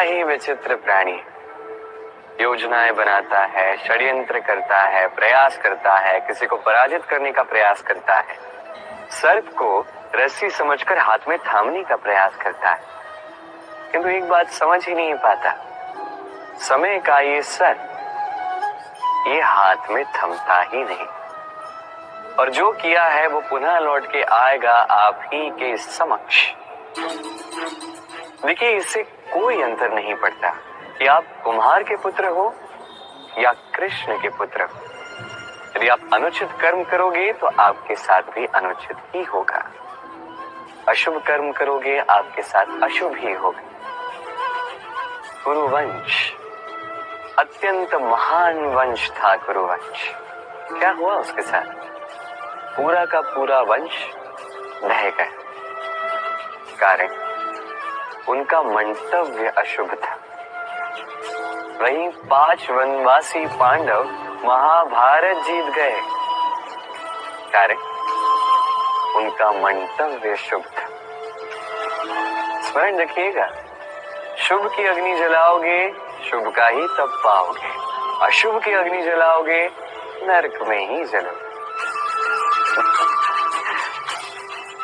ही विचित्र प्राणी है। योजनाएं बनाता है, षड्यंत्र करता है, प्रयास करता है, किसी को पराजित करने का प्रयास करता है, सर्प को रस्सी समझकर हाथ में थामने का प्रयास करता है, किंतु एक बात समझ ही नहीं पाता, समय का ये सर्प ये हाथ में थमता ही नहीं, और जो किया है वो पुनः लौट के आएगा आप ही के समक्ष। देखिए, इससे कोई अंतर नहीं पड़ता कि आप कुम्हार के पुत्र हो या कृष्ण के पुत्र हो। यदि आप अनुचित कर्म करोगे तो आपके साथ भी अनुचित ही होगा, अशुभ कर्म करोगे आपके साथ अशुभ ही होगा। कुरुवंश अत्यंत महान वंश था। कुरुवंश क्या हुआ उसके साथ? पूरा का पूरा वंश ढह गया। कारण उनका मंतव्य अशुभ था। वहीं 5 वनवासी पांडव महाभारत जीत गए, कारण उनका मंतव्य शुभ था। स्मरण रखिएगा, शुभ की अग्नि जलाओगे शुभ का ही तप पाओगे, अशुभ की अग्नि जलाओगे नरक में ही जलोगे।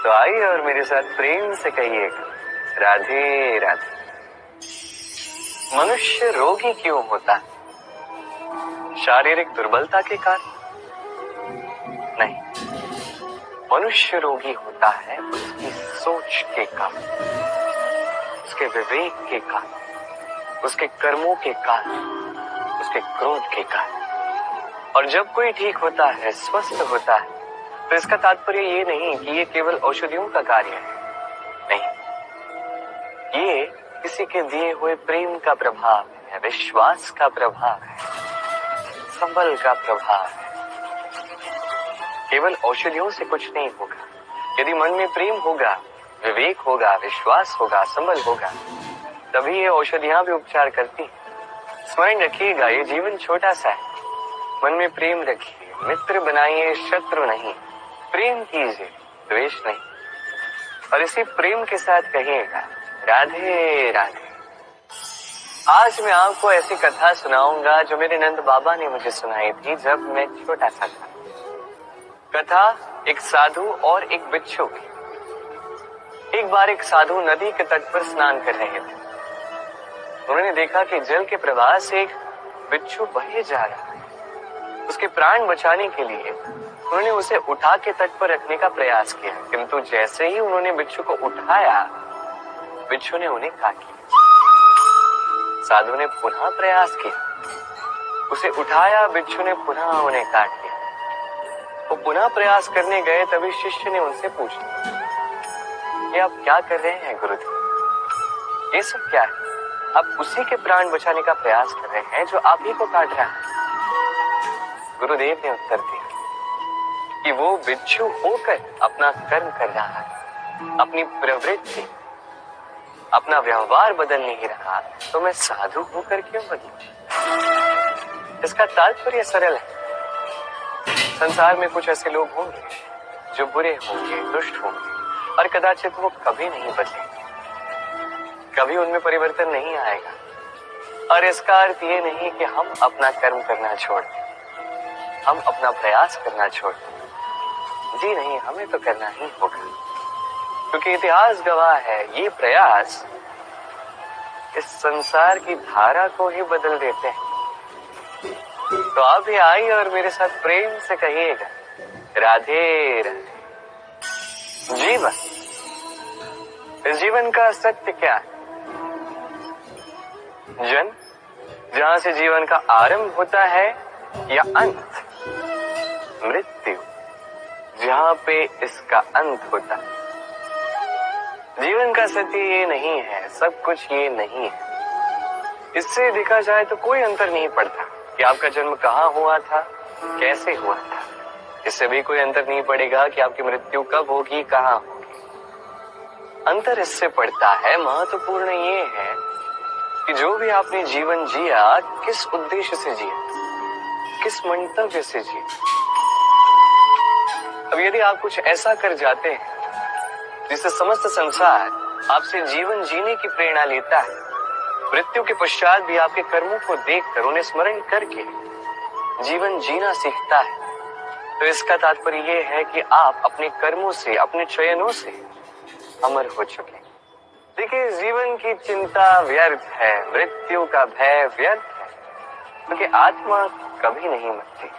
तो आइए और मेरे साथ प्रेम से कहिएगा, राधे राधे। मनुष्य रोगी क्यों होता है? शारीरिक दुर्बलता के कारण नहीं, मनुष्य रोगी होता है उसकी सोच के कारण, उसके विवेक के कारण, उसके कर्मों के कारण, उसके क्रोध के कारण। और जब कोई ठीक होता है, स्वस्थ होता है, तो इसका तात्पर्य ये नहीं कि ये केवल औषधियों का कार्य है, नहीं, ये किसी के दिए हुए प्रेम का प्रभाव है, विश्वास का प्रभाव है, संबल का प्रभाव है। केवल औषधियों से कुछ नहीं होगा। यदि मन में प्रेम होगा, विवेक होगा, विश्वास होगा, संबल होगा, तभी ये औषधियां भी उपचार करती हैं। स्मरण रखिएगा, ये जीवन छोटा सा है। मन में प्रेम रखिए, मित्र बनाइए, शत्रु नहीं। प्रेम कीजिए, द्वेष नहीं। और इसी प्रेम के साथ कहिएगा, राधे राधे। आज मैं आपको ऐसी कथा सुनाऊंगा जो मेरे नंद बाबा ने मुझे सुनाई थी जब मैं छोटा सा था। कथा एक साधु और एक बिच्छू की। एक बार एक साधु नदी के तट पर स्नान कर रहे थे। उन्होंने देखा कि जल के प्रवाह से एक बिच्छू बहे जा रहा है। उसके प्राण बचाने के लिए उन्होंने उसे उठा के तट पर रखने का प्रयास किया, किंतु जैसे ही उन्होंने बिच्छू को उठाया, बिच्छू ने उन्हें काट लिया। साधु ने पुनः प्रयास किया, उसे उठाया, बिच्छू ने पुनः उन्हें काट लिया। वो पुनः प्रयास करने गए, तभी शिष्य ने उनसे पूछा, ये आप क्या कर रहे हैं गुरुदेव? ये सब क्या है? आप उसी के प्राण बचाने का प्रयास कर रहे हैं जो आप ही को काट रहा है। गुरुदेव ने उत्तर दिया कि वो बिच्छू होकर अपना कर्म कर रहा है, अपनी प्रवृत्ति, अपना व्यवहार बदल नहीं रहा, तो मैं साधु होकर क्यों बदलूं? इसका तात्पर्य सरल है। संसार में कुछ ऐसे लोग होंगे जो बुरे होंगे, दुष्ट होंगे, और कदाचित वो कभी नहीं बदलेंगे, कभी उनमें परिवर्तन नहीं आएगा। और इसका अर्थ ये नहीं कि हम अपना कर्म करना छोड़ दें, हम अपना प्रयास करना छोड़ दें। जी नहीं, हमें तो करना ही होगा, क्योंकि इतिहास गवाह है, ये प्रयास इस संसार की धारा को ही बदल देते हैं। तो आप भी आइए और मेरे साथ प्रेम से कहिएगा, राधे राधे। जीवन, इस जीवन का सत्य क्या है? जन्म, जहां से जीवन का आरंभ होता है, या अंत? मृत्यु, जहां पे इसका अंत होता है। जीवन का सत्य ये नहीं है, सब कुछ ये नहीं है। इससे देखा जाए तो कोई अंतर नहीं पड़ता कि आपका जन्म कहाँ हुआ था, कैसे हुआ था। इससे भी कोई अंतर नहीं पड़ेगा कि आपकी मृत्यु कब होगी, कहाँ होगी। अंतर इससे पड़ता है, महत्वपूर्ण ये है कि जो भी आपने जीवन जिया, किस उद्देश्य से जिया, किस मंतव्य से जिया। अब यदि आप कुछ ऐसा कर जाते हैं जिससे समस्त संसार आपसे जीवन जीने की प्रेरणा लेता है, मृत्यु के पश्चात भी आपके कर्मों को देखकर उन्हें स्मरण करके जीवन जीना सीखता है, तो इसका तात्पर्य यह है कि आप अपने कर्मों से, अपने चयनों से अमर हो चुके। देखिए, जीवन की चिंता व्यर्थ है, मृत्यु का भय व्यर्थ है, क्योंकि आत्मा कभी नहीं मरती,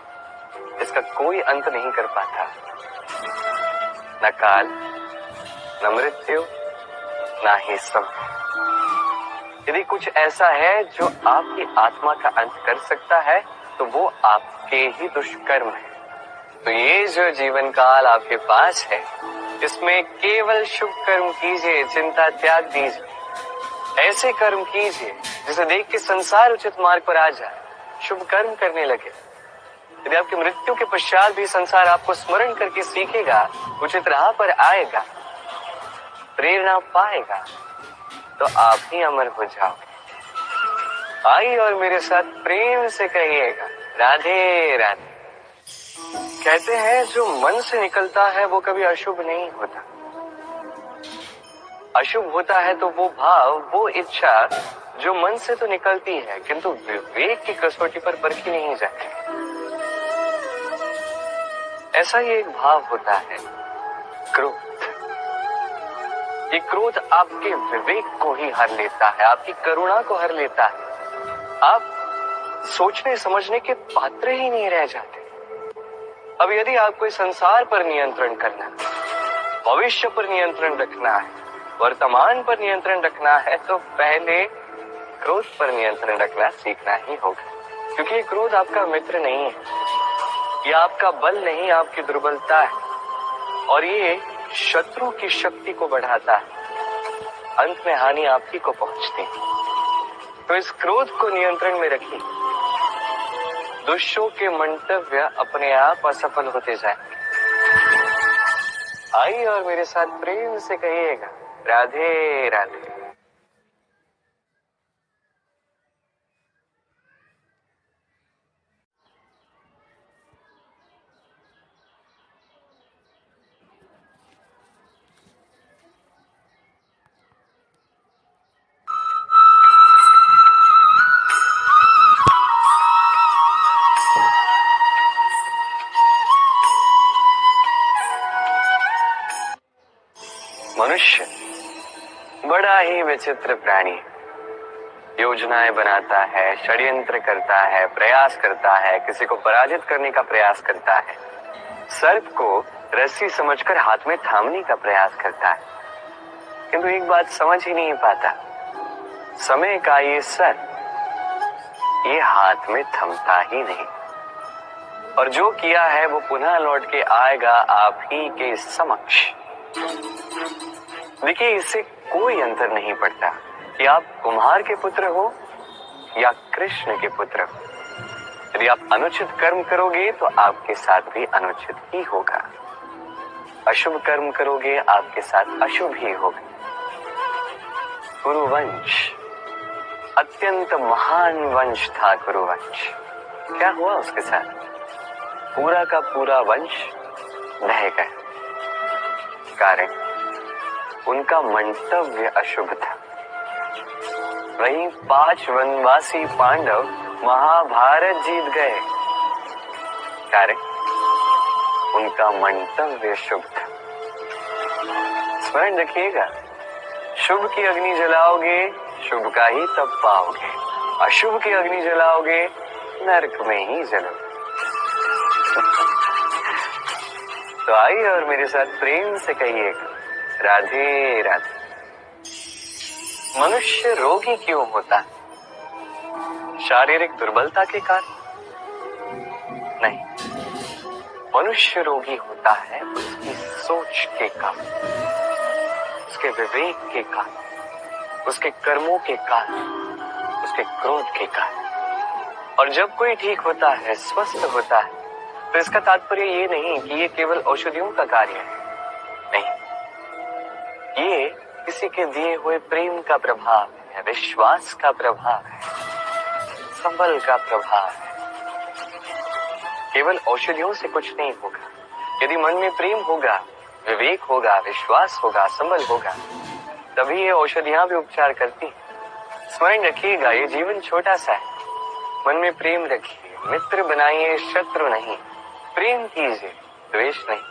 इसका कोई अंत नहीं कर पाता। न काल, न मृत्यु, न ही समय। यदि कुछ ऐसा है जो आपकी आत्मा का अंत कर सकता है, तो वो आपके ही दुष्कर्म है। तो ये जो जीवन काल आपके पास है, इसमें केवल शुभ कर्म कीजिए, चिंता त्याग दीजिए। ऐसे कर्म कीजिए जिसे देख के संसार उचित मार्ग पर आ जाए, शुभ कर्म करने लगे। यदि आपकी मृत्यु के पश्चात भी संसार आपको स्मरण करके सीखेगा, उचित राह पर आएगा, प्रेरणा पाएगा, तो आप ही अमर हो जाओगे। आइए और मेरे साथ प्रेम से कहिएगा, राधे राधे। कहते हैं जो मन से निकलता है वो कभी अशुभ नहीं होता। अशुभ होता है तो वो भाव, वो इच्छा जो मन से तो निकलती है, किंतु विवेक की कसौटी पर परखी नहीं जाती। ऐसा ही एक भाव होता है क्रोध। ये क्रोध आपके विवेक को ही हर लेता है, आपकी करुणा को हर लेता है। आप सोचने समझने के पात्र ही नहीं रह जाते। अब यदि आपको इस संसार पर नियंत्रण करना है, भविष्य पर नियंत्रण रखना है, वर्तमान पर नियंत्रण रखना है, तो पहले क्रोध पर नियंत्रण रखना सीखना ही होगा। क्योंकि ये क्रोध आपका मित्र नहीं है, ये आपका बल नहीं, आपकी दुर्बलता है, और ये शत्रु की शक्ति को बढ़ाता है। अंत में हानि आप ही को पहुंचती है। तो इस क्रोध को नियंत्रण में रखिए। दुष्टों के मंतव्य अपने आप असफल होते जाएंगे। आइए और मेरे साथ प्रेम से कहिएगा, राधे राधे। मनुष्य बड़ा ही विचित्र प्राणी है। योजनाएं बनाता है, षड्यंत्र करता है, प्रयास करता है, किसी को पराजित करने का प्रयास करता है, सर्प को रस्सी समझकर हाथ में थामने का प्रयास करता है, किंतु एक बात समझ ही नहीं पाता, समय का ये सर्प ये हाथ में थमता ही नहीं, और जो किया है वो पुनः लौट के आएगा आप ही के समक्ष। देखिए, इससे कोई अंतर नहीं पड़ता कि आप कुम्हार के पुत्र हो या कृष्ण के पुत्र हो। यदि आप अनुचित कर्म करोगे तो आपके साथ भी अनुचित ही होगा, अशुभ कर्म करोगे आपके साथ अशुभ ही होगा। कुरुवंश अत्यंत महान वंश था। कुरुवंश क्या हुआ उसके साथ? पूरा का पूरा वंश ढह गया। कारण उनका मंतव्य अशुभ था। वहीं 5 वनवासी पांडव महाभारत जीत गए, कारण उनका मंतव्य शुभ था। स्मरण रखिएगा, शुभ की अग्नि जलाओगे शुभ का ही तप पाओगे, अशुभ की अग्नि जलाओगे नरक में ही जलोगे। तो आइए और मेरे साथ प्रेम से कहिएगा, राधे राधे। मनुष्य रोगी क्यों होता है? शारीरिक दुर्बलता के कारण नहीं, मनुष्य रोगी होता है उसकी सोच के कारण, उसके विवेक के कारण, उसके कर्मों के कारण, उसके क्रोध के कारण। और जब कोई ठीक होता है, स्वस्थ होता है, तो इसका तात्पर्य ये नहीं कि ये केवल औषधियों का कार्य है, नहीं, ये किसी के दिए हुए प्रेम का प्रभाव है, विश्वास का प्रभाव है, संबल का प्रभाव है। केवल औषधियों से कुछ नहीं होगा। यदि मन में प्रेम होगा, विवेक होगा, विश्वास होगा, संबल होगा, तभी ये औषधियां भी उपचार करती हैं। स्मरण रखिएगा ये जीवन छोटा सा है। मन में प्रेम रखिए, मित्र बनाइए, शत्रु नहीं। प्रेम कीजिए, द्वेष नहीं।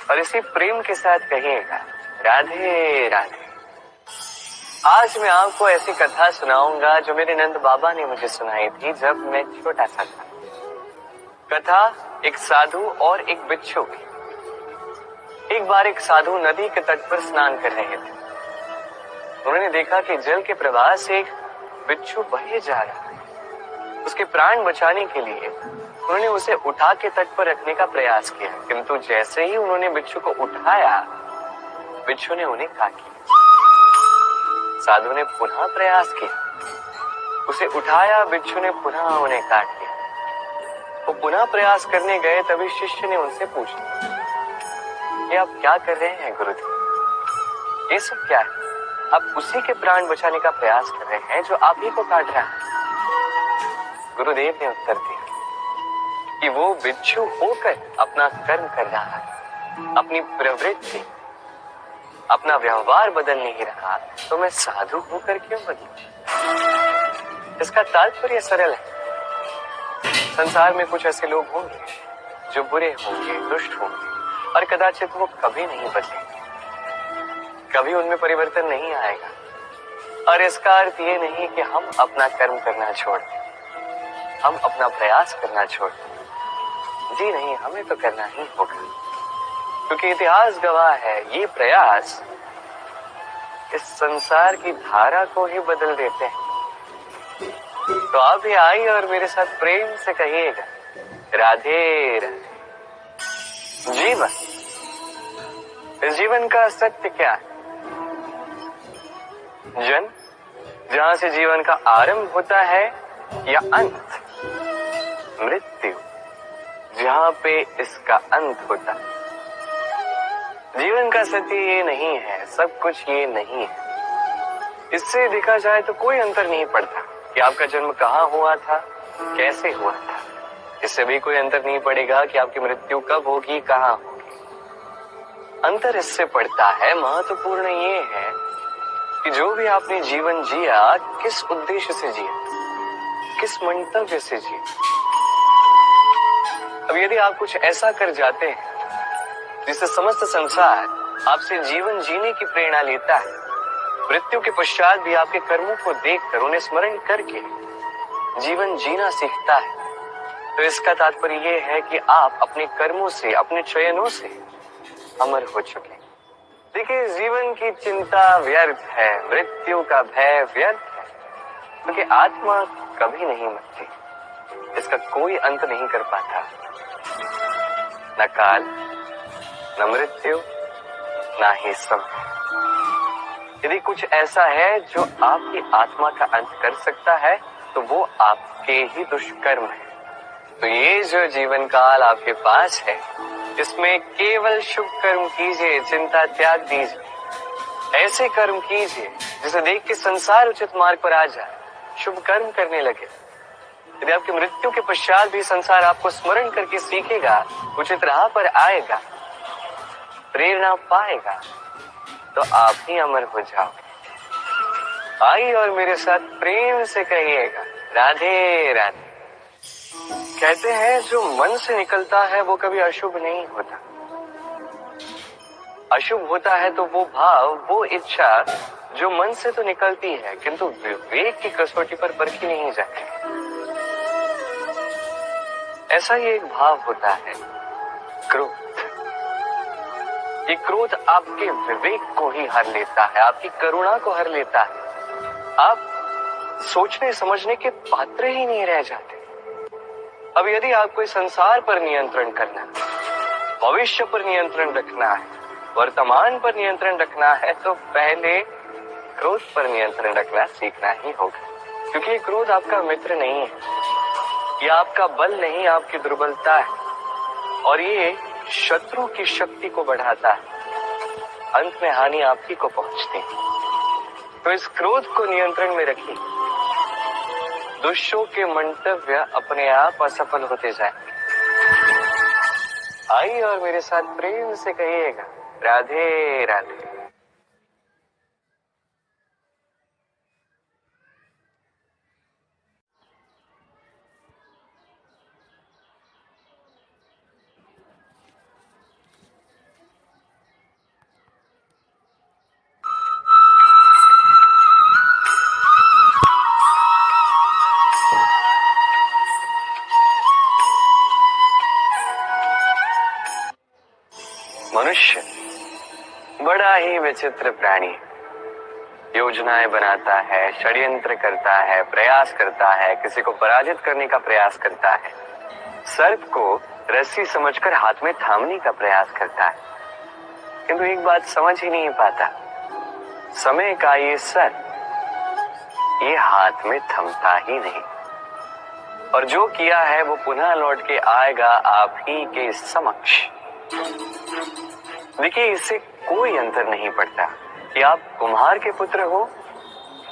और इसी प्रेम के साथ कहिएगा राधे राधे। आज मैं आपको ऐसी कथा सुनाऊंगा जो मेरे नंद बाबा ने मुझे सुनाई थी जब मैं छोटा सा था। कथा एक साधु और एक बिच्छू की। एक बार एक साधु नदी के तट पर स्नान कर रहे थे। उन्होंने देखा कि जल के प्रवाह से एक बिच्छू बहे जा रहा है। उसके प्राण बचाने के लिए उन्होंने उसे उठा के तट पर रखने का प्रयास किया, किंतु जैसे ही उन्होंने बिच्छू को उठाया, बिच्छू ने उन्हें काट लिया। साधु ने पुनः प्रयास किया, उसे उठाया, बिच्छू ने पुनः उन्हें काट लिया। वो पुनः प्रयास करने गए, तभी शिष्य ने उनसे पूछा, ये आप क्या कर रहे हैं गुरुदेव? ये सब क्या है? आप उसी के प्राण बचाने का प्रयास कर रहे हैं जो आप ही को काट रहा है। गुरुदेव ने उत्तर दिया कि वो बिच्छू होकर अपना कर्म कर रहा है, अपनी प्रवृत्ति, अपना व्यवहार बदल नहीं रहा, तो मैं साधु होकर क्यों बदलूं? इसका तात्पर्य सरल है। संसार में कुछ ऐसे लोग होंगे जो बुरे होंगे, दुष्ट होंगे, और कदाचित वो कभी नहीं बदलेंगे, कभी उनमें परिवर्तन नहीं आएगा। और इसका अर्थ ये नहीं कि हम अपना कर्म करना छोड़ दें, हम अपना प्रयास करना छोड़ दें। जी नहीं, हमें तो करना ही होगा, क्योंकि इतिहास गवाह है ये प्रयास इस संसार की धारा को ही बदल देते हैं। तो आप भी आइए और मेरे साथ प्रेम से कहिएगा राधे राधे। जीवन, इस जीवन का सत्य क्या है? जन्म, जहां से जीवन का आरंभ होता है, या अंत? मृत्यु, जहां पे इसका अंत होता है। जीवन का सत्य ये नहीं है, सब कुछ ये नहीं है। इससे देखा जाए तो कोई अंतर नहीं पड़ता कि आपका जन्म कहाँ हुआ था, कैसे हुआ था। इससे भी कोई अंतर नहीं पड़ेगा कि आपकी मृत्यु कब होगी, कहाँ होगी। अंतर इससे पड़ता है, महत्वपूर्ण ये है कि जो भी आपने जीवन जिया, किस उद्देश्य से जिया, किस मंतव्य से जिया। अब यदि आप कुछ ऐसा कर जाते हैं जिससे समस्त संसार आपसे जीवन जीने की प्रेरणा लेता है, मृत्यु के पश्चात भी आपके कर्मों को देखकर, उन्हें स्मरण करके जीवन जीना सीखता है, तो इसका तात्पर्य यह है कि आप अपने कर्मों से, अपने चयनों से अमर हो चुके। देखिए, जीवन की चिंता व्यर्थ है, मृत्यु का भय व्यर्थ है, क्योंकि आत्मा कभी नहीं मरती, इसका कोई अंत नहीं कर पाता। न काल, न मृत्यु, ना ही समय। यदि कुछ ऐसा है जो आपकी आत्मा का अंत कर सकता है, तो वो आपके ही दुष्कर्म है। तो ये जो जीवन काल आपके पास है, इसमें केवल शुभ कर्म कीजिए, चिंता त्याग दीजिए। ऐसे कर्म कीजिए जिसे देख के संसार उचित मार्ग पर आ जाए, शुभ कर्म करने लगे। यदि आपकी मृत्यु के पश्चात भी संसार आपको स्मरण करके सीखेगा, उचित राह पर आएगा, प्रेरणा पाएगा, तो आप ही अमर हो जाओगे। आइए और मेरे साथ प्रेम से कहिएगा राधे राधे। कहते हैं जो मन से निकलता है वो कभी अशुभ नहीं होता। अशुभ होता है तो वो भाव, वो इच्छा जो मन से तो निकलती है, किंतु विवेक की कसौटी पर परखी नहीं जाती। ऐसा ही एक भाव होता है क्रोध। ये क्रोध आपके विवेक को ही हर लेता है, आपकी करुणा को हर लेता है। आप सोचने समझने के पात्र ही नहीं रह जाते। अब यदि आपको इस संसार पर नियंत्रण करना है, भविष्य पर नियंत्रण रखना है, वर्तमान पर नियंत्रण रखना है, तो पहले क्रोध पर नियंत्रण रखना सीखना ही होगा। क्योंकि ये क्रोध आपका मित्र नहीं है, ये आपका बल नहीं, आपकी दुर्बलता है, और ये शत्रु की शक्ति को बढ़ाता है। अंत में हानि आप ही को पहुंचती है। तो इस क्रोध को नियंत्रण में रखिए। दुष्टों के मंतव्य अपने आप असफल होते जाएंगे। आइए और मेरे साथ प्रेम से कहिएगा राधे राधे। मनुष्य बड़ा ही विचित्र प्राणी है। योजनाएं बनाता है, षड्यंत्र करता है, प्रयास करता है, किसी को पराजित करने का प्रयास करता है, सर्प को रस्सी समझकर हाथ में थामने का प्रयास करता है, किंतु एक बात समझ ही नहीं पाता, समय का ये सर्प ये हाथ में थमता ही नहीं, और जो किया है वो पुनः लौट के आएगा आप ही के समक्ष। देखिए, इससे कोई अंतर नहीं पड़ता कि आप कुम्हार के पुत्र हो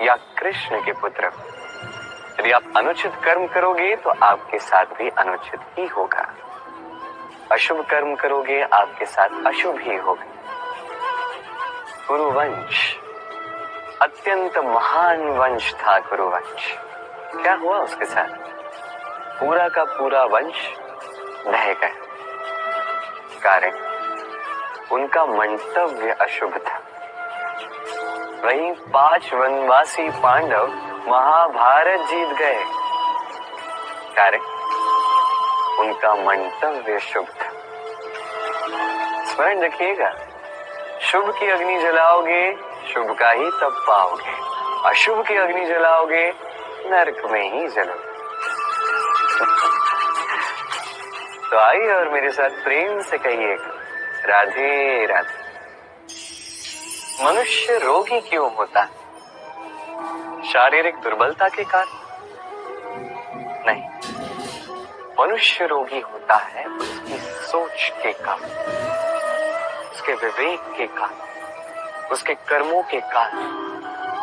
या कृष्ण के पुत्र हो। यदि आप अनुचित कर्म करोगे तो आपके साथ भी अनुचित ही होगा, अशुभ कर्म करोगे आपके साथ अशुभ ही होगा। कुरुवंश अत्यंत महान वंश था। कुरुवंश क्या हुआ उसके साथ? पूरा का पूरा वंश ढह गया। कारण उनका मंतव्य अशुभ था। वहीं 5 वनवासी पांडव महाभारत जीत गए, कारण उनका मंतव्य शुभ था। स्मरण रखिएगा, शुभ की अग्नि जलाओगे शुभ का ही तप पाओगे, अशुभ की अग्नि जलाओगे नरक में ही जलोगे। तो आइए और मेरे साथ प्रेम से कहिएगा, राधे राधे। मनुष्य रोगी क्यों होता है? शारीरिक दुर्बलता के कारण? नहीं, मनुष्य रोगी होता है उसकी सोच के कारण, उसके विवेक के कारण, उसके कर्मों के कारण,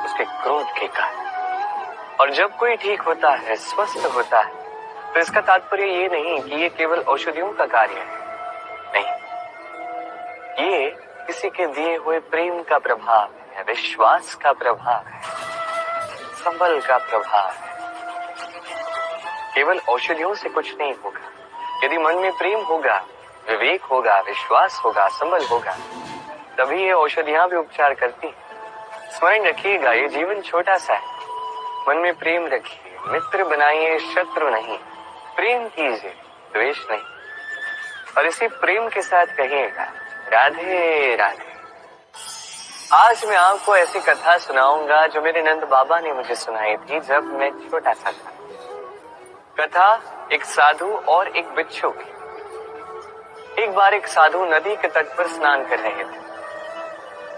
उसके क्रोध के कारण। और जब कोई ठीक होता है, स्वस्थ होता है, तो इसका तात्पर्य ये नहीं कि ये केवल औषधियों का कार्य है। नहीं, ये किसी के दिए हुए प्रेम का प्रभाव है, विश्वास का प्रभाव है, संबल का प्रभाव है। केवल औषधियों से कुछ नहीं होगा। यदि मन में प्रेम होगा, विवेक होगा, विश्वास होगा, संबल होगा, तभी ये औषधियां भी उपचार करती हैं। स्मरण रखिएगा, ये जीवन छोटा सा है। मन में प्रेम रखिए, मित्र बनाइए, शत्रु नहीं। प्रेम कीजिए, द्वेष नहीं। और इसी प्रेम के साथ कहिएगा, राधे राधे। आज मैं आपको ऐसी कथा सुनाऊंगा जो मेरे नंद बाबा ने मुझे सुनाई थी जब मैं छोटा सा था। कथा एक साधु और एक बिच्छू की। एक बार एक साधु नदी के तट पर स्नान कर रहे थे।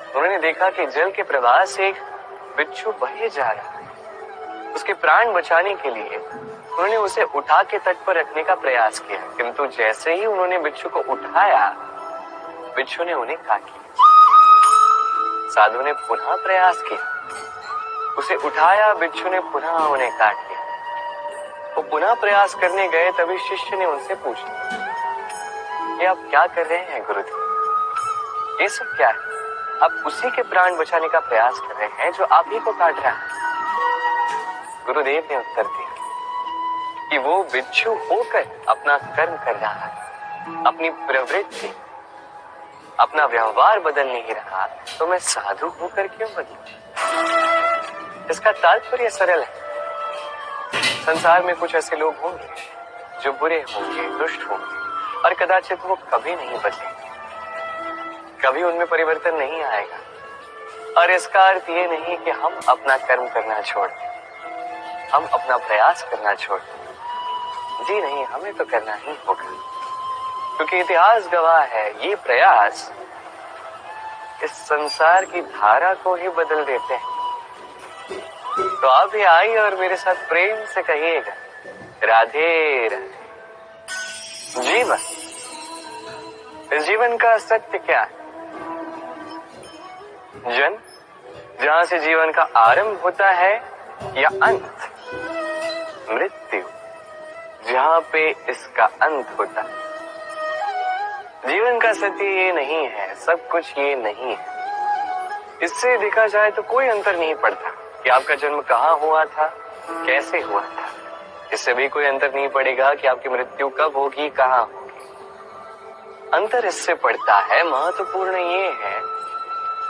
उन्होंने देखा कि जल के प्रवाह से एक बिच्छू बहे जा रहा है। उसके प्राण बचाने के लिए उन्होंने उसे उठा के तट पर रखने का प्रयास किया, किंतु जैसे ही उन्होंने बिच्छू को उठाया, बिच्छू ने उन्हें काट लिया। साधु ने पुनः प्रयास किया, उसे उठाया, बिच्छू ने पुनः उन्हें काट लिया। वो पुनः प्रयास करने गए, तभी शिष्य ने उनसे पूछा, ये आप क्या कर रहे हैं गुरुदेव? ये सब क्या है? आप उसी के प्राण बचाने का प्रयास कर रहे हैं जो आप ही को काट रहा है। गुरुदेव ने उत्तर दिया कि वो बिच्छू होकर अपना कर्म कर रहा है, अपनी प्रवृत्ति, अपना व्यवहार बदल नहीं रहा, तो मैं साधु होकर क्यों बदलूं? इसका तात्पर्य सरल है। संसार में कुछ ऐसे लोग होंगे जो बुरे होंगे, दुष्ट होंगे, और कदाचित वो कभी नहीं बदलेंगे, कभी उनमें परिवर्तन नहीं आएगा। और इसका अर्थ ये नहीं कि हम अपना कर्म करना छोड़ दें, हम अपना प्रयास करना छोड़ दें। जी नहीं, हमें तो करना ही होगा, क्योंकि इतिहास गवाह है, ये प्रयास इस संसार की धारा को ही बदल देते हैं। तो आप भी आइए और मेरे साथ प्रेम से कहिएगा, राधे राधे। जीवन, इस जीवन का सत्य क्या है? जन्म, जहां से जीवन का आरंभ होता है, या अंत? मृत्यु, जहां पे इसका अंत होता है। जीवन का सत्य ये नहीं है, सब कुछ ये नहीं है। इससे देखा जाए तो कोई अंतर नहीं पड़ता कि आपका जन्म कहाँ हुआ था, कैसे हुआ था। इससे भी कोई अंतर नहीं पड़ेगा कि आपकी मृत्यु कब होगी, कहाँ होगी। अंतर इससे पड़ता है, महत्वपूर्ण ये है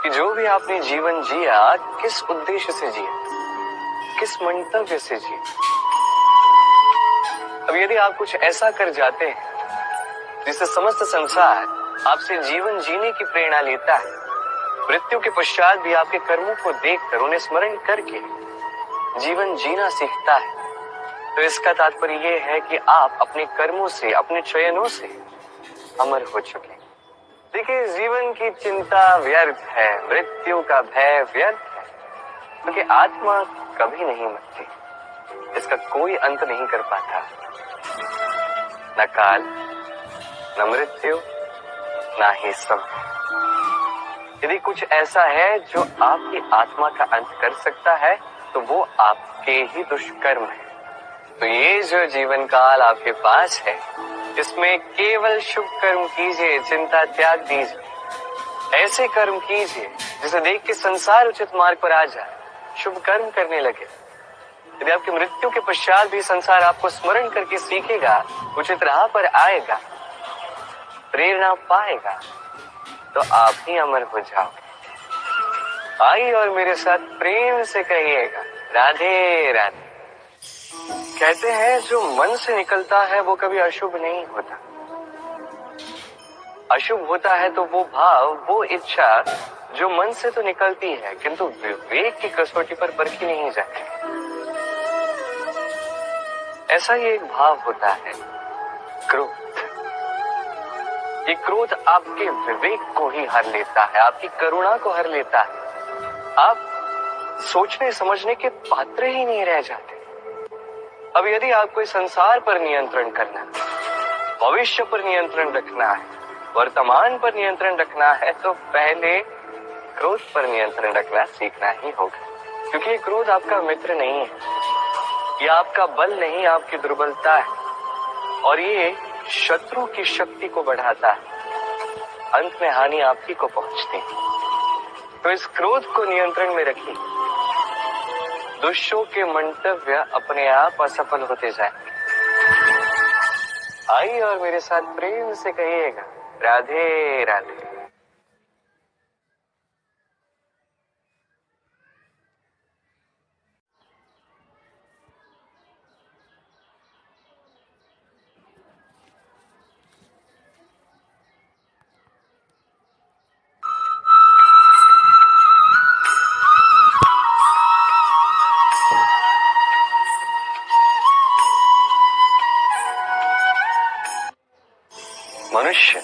कि जो भी आपने जीवन जिया, किस उद्देश्य से जिया, किस मंतव्य से जिया। अब यदि आप कुछ ऐसा कर जाते हैं जिससे समस्त संसार आपसे जीवन जीने की प्रेरणा लेता है, मृत्यु के पश्चात भी आपके कर्मों को देखकर उन्हें स्मरण करके जीवन जीना सीखता है, तो इसका तात्पर्य यह है कि आप अपने कर्मों से, अपने चयनों से अमर हो चुके। देखिए, जीवन की चिंता व्यर्थ है, मृत्यु का भय व्यर्थ है, क्योंकि आत्मा कभी नहीं मरती, इसका कोई अंत नहीं कर पाता। न काल, न मृत्यु, ना ही समय। यदि कुछ ऐसा है जो आपकी आत्मा का अंत कर सकता है, तो वो आपके ही दुष्कर्म है। तो ये जो जीवन काल आपके पास है, इसमें केवल शुभ कर्म कीजिए, चिंता त्याग दीजिए। ऐसे कर्म कीजिए जिसे देख के संसार उचित मार्ग पर आ जाए, शुभ कर्म करने लगे। यदि आपकी मृत्यु के पश्चात भी संसार आपको स्मरण करके सीखेगा, उचित राह पर आएगा, प्रेरणा पाएगा, तो आप ही अमर हो जाओगे। आइए और मेरे साथ प्रेम से कहिएगा, राधे राधे। कहते हैं जो मन से निकलता है वो कभी अशुभ नहीं होता। अशुभ होता है तो वो भाव, वो इच्छा जो मन से तो निकलती है, किंतु विवेक की कसौटी पर परखी नहीं जाती। ऐसा ही एक भाव होता है, क्रोध। ये क्रोध आपके विवेक को ही हर लेता है, आपकी करुणा को हर लेता है। आप सोचने समझने के पात्र ही नहीं रह जाते। अब यदि आपको इस संसार पर नियंत्रण करना है, भविष्य पर नियंत्रण रखना है, वर्तमान पर नियंत्रण रखना है, तो पहले क्रोध पर नियंत्रण रखना सीखना ही होगा। क्योंकि ये क्रोध आपका मित्र नहीं है, ये आपका बल नहीं, आपकी दुर्बलता है, और ये शत्रु की शक्ति को बढ़ाता है। अंत में हानि आपकी को पहुंचती है। तो इस क्रोध को नियंत्रण में रखिए। दुष्टों के मंतव्य अपने आप असफल होते जाएंगे। आइए और मेरे साथ प्रेम से कहिएगा, राधे राधे। मनुष्य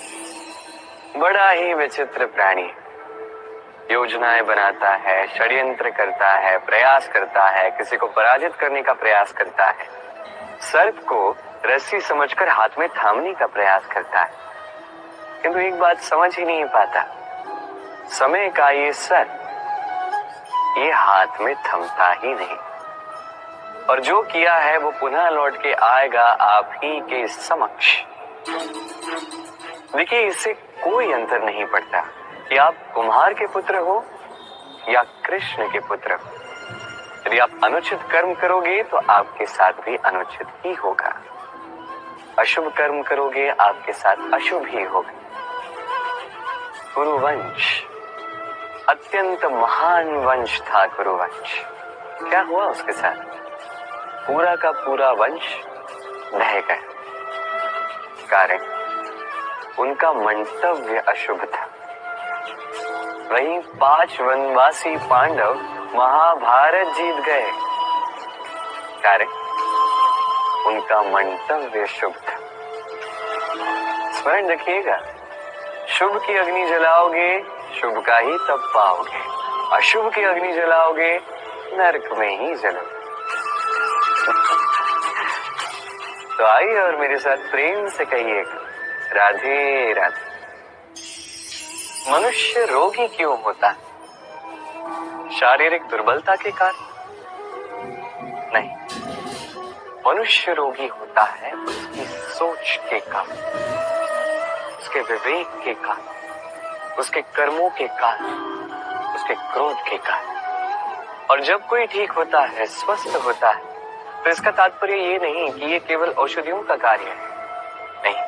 बड़ा ही विचित्र प्राणी है। योजनाएं बनाता है, षड्यंत्र करता है, प्रयास करता है, किसी को पराजित करने का प्रयास करता है, सर्प को रस्सी समझकर हाथ में थामने का प्रयास करता है। किंतु एक बात समझ ही नहीं पाता, समय का ये सर्प ये हाथ में थमता ही नहीं, और जो किया है वो पुनः लौट के आएगा आप ही के समक्ष। देखिए, इससे कोई अंतर नहीं पड़ता कि आप कुम्हार के पुत्र हो या कृष्ण के पुत्र हो। यदि आप अनुचित कर्म करोगे तो आपके साथ भी अनुचित ही होगा, अशुभ कर्म करोगे आपके साथ अशुभ ही होगा। कुरुवंश अत्यंत महान वंश था। कुरुवंश क्या हुआ उसके साथ? पूरा का पूरा वंश ढह गया। कारण उनका मंतव्य अशुभ था। वहीं 5 वनवासी पांडव महाभारत जीत गए, कारण उनका मंतव्य शुभ था। स्मरण रखिएगा, शुभ की अग्नि जलाओगे शुभ का ही तप पाओगे, अशुभ की अग्नि जलाओगे नरक में ही जलोगे। तो आइए और मेरे साथ प्रेम से कहिएगा, राधे राधे। मनुष्य रोगी क्यों होता है? शारीरिक दुर्बलता के कारण नहीं, मनुष्य रोगी होता है उसकी सोच के कारण, उसके विवेक के कारण, उसके कर्मों के कारण, उसके क्रोध के कारण। और जब कोई ठीक होता है, स्वस्थ होता है, तो इसका तात्पर्य ये नहीं कि ये केवल औषधियों का कार्य है, नहीं,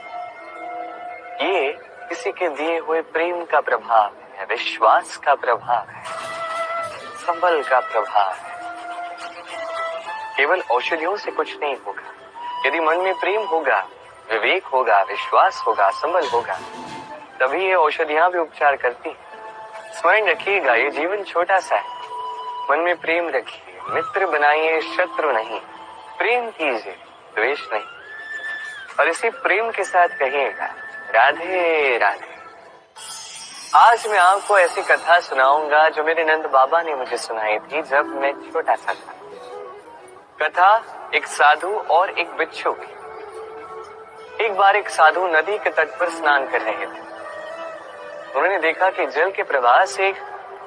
ये किसी के दिए हुए प्रेम का प्रभाव है, विश्वास का प्रभाव है, संबल का प्रभाव है। केवल औषधियों से कुछ नहीं होगा। यदि मन में प्रेम होगा, विवेक होगा, विश्वास होगा, संबल होगा, तभी ये औषधियां भी उपचार करती हैं। स्मरण रखिएगा ये जीवन छोटा सा है। मन में प्रेम रखिए, मित्र बनाइए, शत्रु नहीं। प्रेम कीजिए, द्वेष नहीं। और इसी प्रेम के साथ कहिएगा राधे राधे। आज मैं आपको ऐसी कथा सुनाऊंगा जो मेरे नंद बाबा ने मुझे सुनाई थी जब मैं छोटा सा था। कथा एक साधु और एक बिच्छू की। एक बार एक साधु नदी के तट पर स्नान कर रहे थे। उन्होंने देखा कि जल के प्रवाह से एक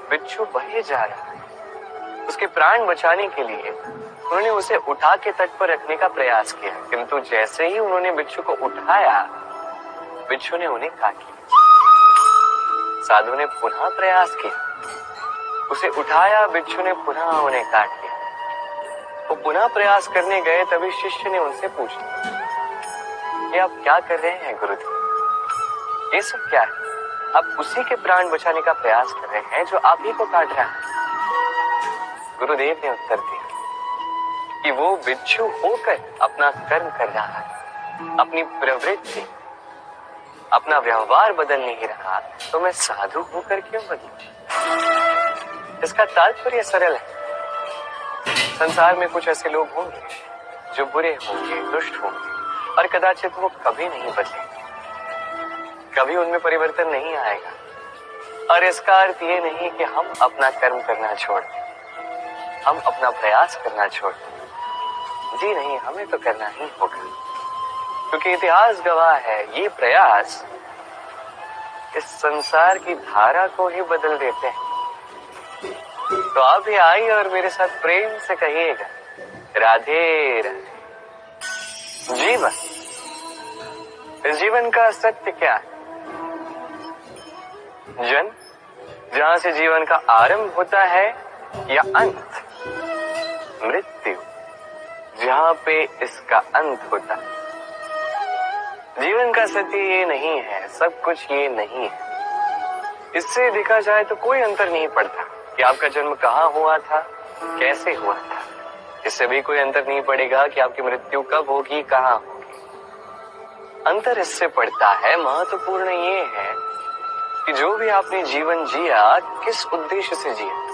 बिच्छू बहे जा रहा है। उसके प्राण बचाने के लिए उन्होंने उसे उठा के तट पर रखने का प्रयास किया, किंतु जैसे ही उन्होंने बिच्छू को उठाया, बिच्छू ने उन्हें काट लिया। साधु ने पुनः प्रयास किया, उसे उठाया, बिच्छू ने पुनः उन्हें काट लिया। वो पुनः प्रयास करने गए, तभी शिष्य ने उनसे पूछा, ये आप क्या कर रहे हैं गुरुदेव? ये सब क्या है? आप उसी के प्राण बचाने का प्रयास कर रहे हैं जो आप ही को काट रहा है। गुरुदेव ने उत्तर दिया कि वो बिच्छू होकर अपना कर्म कर रहा है, अपनी प्रवृत्ति, अपना व्यवहार बदल नहीं रहा, तो मैं साधु होकर क्यों बदलूं? इसका तात्पर्य सरल है। संसार में कुछ ऐसे लोग होंगे जो बुरे होंगे, दुष्ट होंगे, और कदाचित वो कभी नहीं बदलेंगे, कभी उनमें परिवर्तन नहीं आएगा। और इसका अर्थ ये नहीं कि हम अपना कर्म करना छोड़ दें, हम अपना प्रयास करना छोड़ दें। जी नहीं, हमें तो करना ही होगा, क्योंकि इतिहास गवाह है ये प्रयास इस संसार की धारा को ही बदल देते हैं। तो आप भी आइए और मेरे साथ प्रेम से कहिएगा राधे राधे। जीवन, इस जीवन का सत्य क्या है? जन्म, जहां से जीवन का आरंभ होता है, या अंत? मृत्यु, जहां पे इसका अंत होता है। जीवन का सत्य ये नहीं है, सब कुछ ये नहीं है। इससे देखा जाए तो कोई अंतर नहीं पड़ता कि आपका जन्म कहाँ हुआ था, कैसे हुआ था। इससे भी कोई अंतर नहीं पड़ेगा कि आपकी मृत्यु कब होगी, कहाँ होगी। अंतर इससे पड़ता है, महत्वपूर्ण ये है कि जो भी आपने जीवन जिया, किस उद्देश्य से जिया।